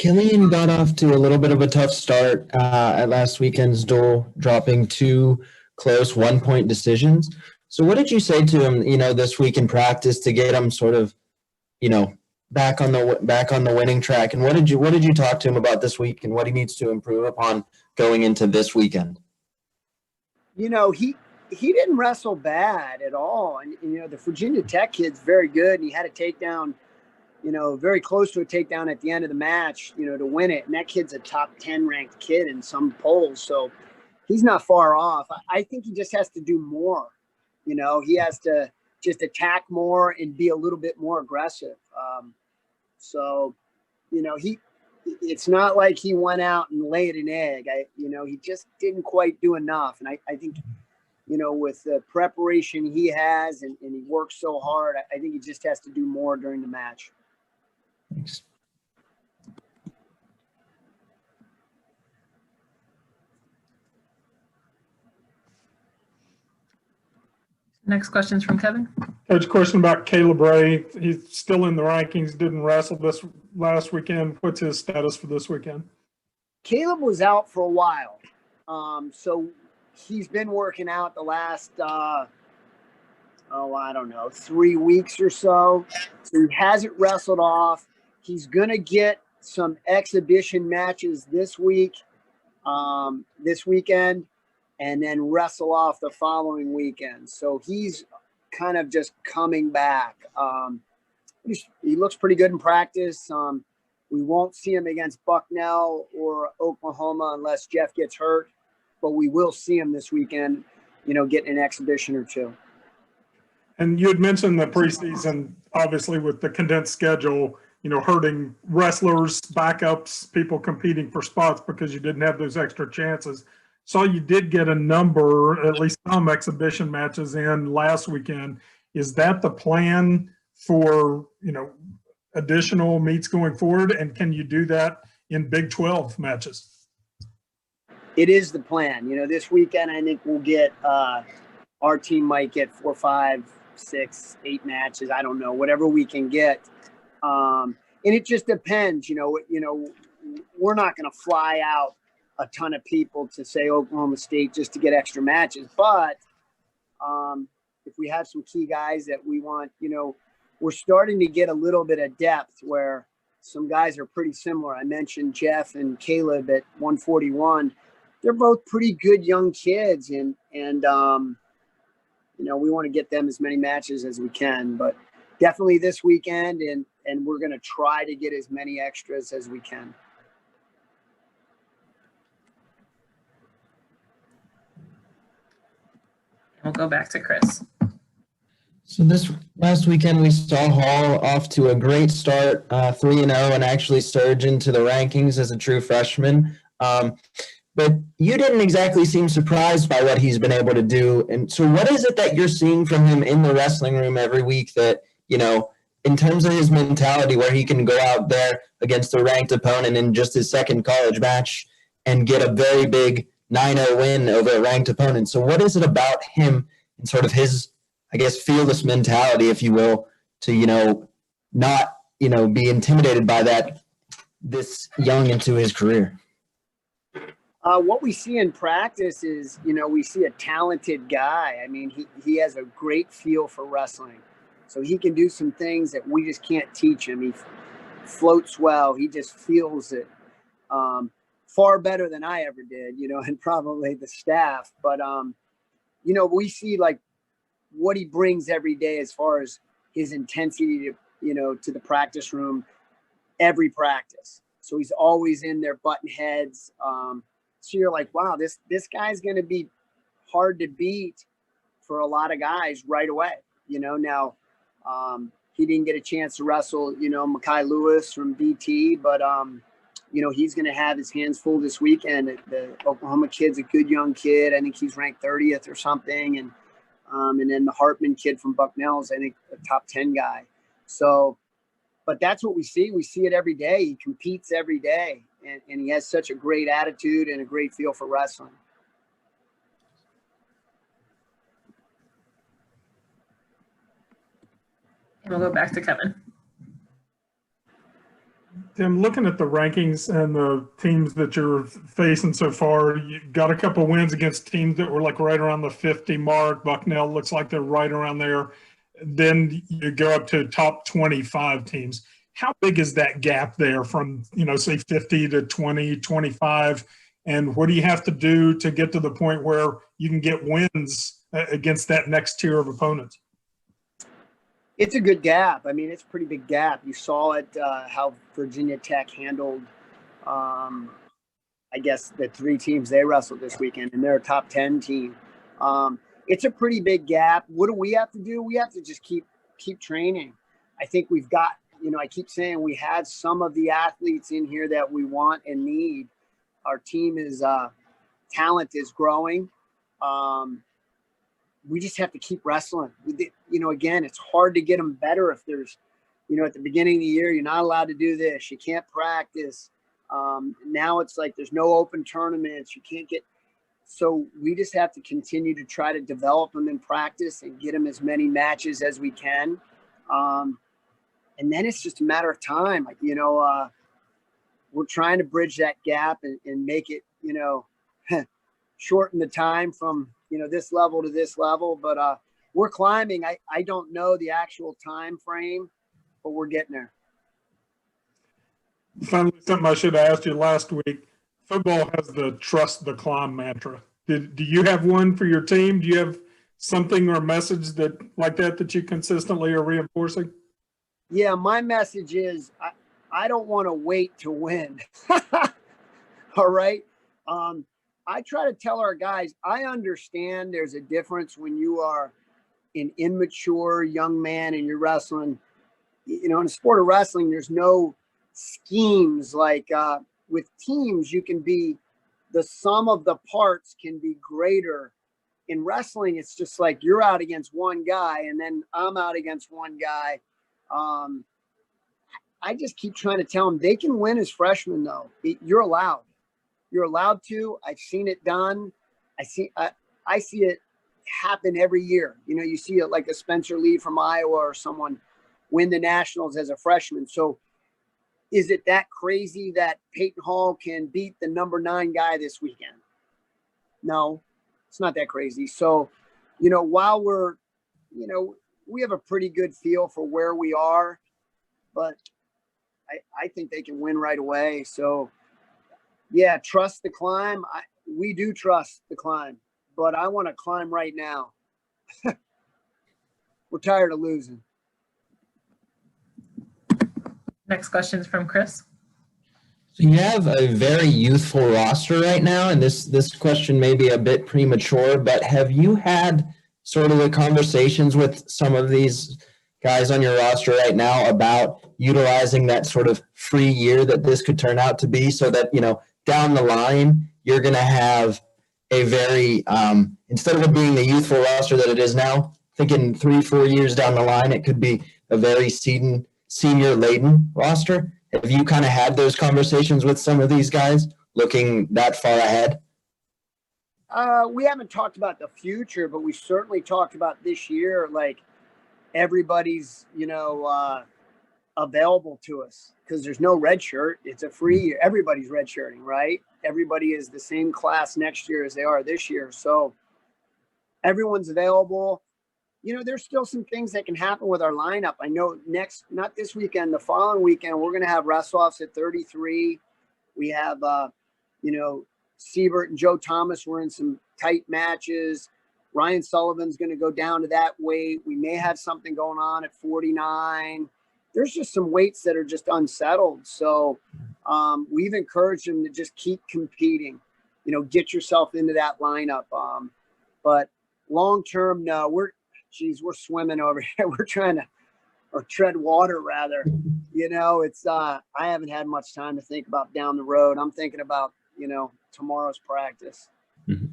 Killian got off to a little bit of a tough start at last weekend's duel, dropping two close 1-point decisions. So, what did you say to him, this week in practice to get him sort of, you know, back on the winning track? And what did you talk to him about this week and what he needs to improve upon going into this weekend? He didn't wrestle bad at all, and the Virginia Tech kid's very good, and he had a takedown. Very close to a takedown at the end of the match, to win it. And that kid's a top 10 ranked kid in some polls. So he's not far off. I think he just has to do more. He has to just attack more and be a little bit more aggressive. It's not like he went out and laid an egg. He just didn't quite do enough. And I think, with the preparation he has and he works so hard, I think he just has to do more during the match. Thanks. Next question's from Kevin. Coach, question about Cale Brays. He's still in the rankings, didn't wrestle this last weekend. What's his status for this weekend? Caleb was out for a while. So he's been working out the last, 3 weeks or so. So he hasn't wrestled off. He's going to get some exhibition matches this weekend, and then wrestle off the following weekend. So he's kind of just coming back. He looks pretty good in practice. We won't see him against Bucknell or Oklahoma unless Jeff gets hurt, but we will see him this weekend, getting an exhibition or two. And you had mentioned the preseason, obviously with the condensed schedule, hurting wrestlers, backups, people competing for spots because you didn't have those extra chances. So you did get a number, at least some exhibition matches in last weekend. Is that the plan for, additional meets going forward? And can you do that in Big 12 matches? It is the plan. This weekend, I think we'll get, our team might get 4, 5, 6, 8 matches. I don't know, whatever we can get. And it just depends, we're not going to fly out a ton of people to say Oklahoma State just to get extra matches. But if we have some key guys that we want, we're starting to get a little bit of depth where some guys are pretty similar. I mentioned Jeff and Caleb at 141. They're both pretty good young kids. And we want to get them as many matches as we can, but definitely this weekend. And we're going to try to get as many extras as we can. We'll go back to Chris. So this last weekend, we saw Hall off to a great start, 3-0, and actually surge into the rankings as a true freshman. But you didn't exactly seem surprised by what he's been able to do. And so what is it that you're seeing from him in the wrestling room every week that, in terms of his mentality, where he can go out there against a ranked opponent in just his second college match and get a very big 9-0 win over a ranked opponent? So what is it about him and sort of his, fearless mentality, if you will, to, not, be intimidated by this young into his career? What we see in practice is, we see a talented guy. I mean, he has a great feel for wrestling. So he can do some things that we just can't teach him. He floats well. He just feels it far better than I ever did, and probably the staff. But, we see like what he brings every day as far as his intensity to the practice room, every practice. So he's always in there butting heads. So you're like, wow, this guy's going to be hard to beat for a lot of guys right away. Now he didn't get a chance to wrestle, Mekhi Lewis from BT, but, he's going to have his hands full this weekend. The Oklahoma kid's a good young kid. I think he's ranked 30th or something. And then the Hartman kid from Bucknell is, I think, a top 10 guy. So, but that's what we see. We see it every day. He competes every day. And he has such a great attitude and a great feel for wrestling. And we'll go back to Kevin. Tim, looking at the rankings and the teams that you're facing so far, you got a couple wins against teams that were like right around the 50 mark. Bucknell looks like they're right around there. Then you go up to top 25 teams. How big is that gap there from, say 50 to 20, 25? And what do you have to do to get to the point where you can get wins against that next tier of opponents? It's a good gap. I mean, it's a pretty big gap. You saw it, how Virginia Tech handled, I guess, the 3 teams they wrestled this weekend, and they're a top 10 team. It's a pretty big gap. What do we have to do? We have to just keep training. I think we've got, I keep saying we have some of the athletes in here that we want and need. Our team is, talent is growing. We just have to keep wrestling. Again, it's hard to get them better if there's, at the beginning of the year, you're not allowed to do this. You can't practice. Now it's like there's no open tournaments. You can't get. So we just have to continue to try to develop them in practice and get them as many matches as we can. And then it's just a matter of time. We're trying to bridge that gap and make it, shorten the time from, this level to this level, but we're climbing. I don't know the actual time frame, but we're getting there. Finally, something I should have asked you last week. Football has the trust the climb mantra. Do you have one for your team? Do you have something or a message that you consistently are reinforcing? Yeah, my message is I don't want to wait to win. All right. I try to tell our guys, I understand there's a difference when you are an immature young man and you're wrestling. In the sport of wrestling, there's no schemes like with teams. You can be the sum of the parts can be greater. In wrestling, it's just like you're out against one guy and then I'm out against one guy. I just keep trying to tell them they can win as freshmen, though. You're allowed. You're allowed to. I've seen it done. I see it happen every year. You see it like a Spencer Lee from Iowa or someone win the nationals as a freshman. So is it that crazy that Peyton Hall can beat the number 9 guy this weekend? No, it's not that crazy. So, while we're, we have a pretty good feel for where we are, but I think they can win right away. So, yeah, trust the climb. We do trust the climb, but I want to climb right now. We're tired of losing. Next question is from Chris. So you have a very youthful roster right now, and this question may be a bit premature, but have you had sort of the conversations with some of these guys on your roster right now about utilizing that sort of free year that this could turn out to be, so that, down the line, you're going to have a very, instead of it being the youthful roster that it is now, thinking 3-4 years down the line, it could be a very senior-laden roster. Have you kind of had those conversations with some of these guys looking that far ahead? We haven't talked about the future, but we certainly talked about this year, like everybody's, available to us because there's no red shirt. It's a free year. Everybody's red shirting, right? Everybody is the same class next year as they are this year. So everyone's available. There's still some things that can happen with our lineup. I know not this weekend, the following weekend, we're going to have wrestle-offs at 33. We have, Siebert and Joe Thomas were in some tight matches. Ryan Sullivan's going to go down to that weight. We may have something going on at 49. There's just some weights that are just unsettled. So we've encouraged them to just keep competing, get yourself into that lineup. But long-term, no, we're swimming over here. We're trying to, or tread water rather, it's, I haven't had much time to think about down the road. I'm thinking about, tomorrow's practice. Mm-hmm.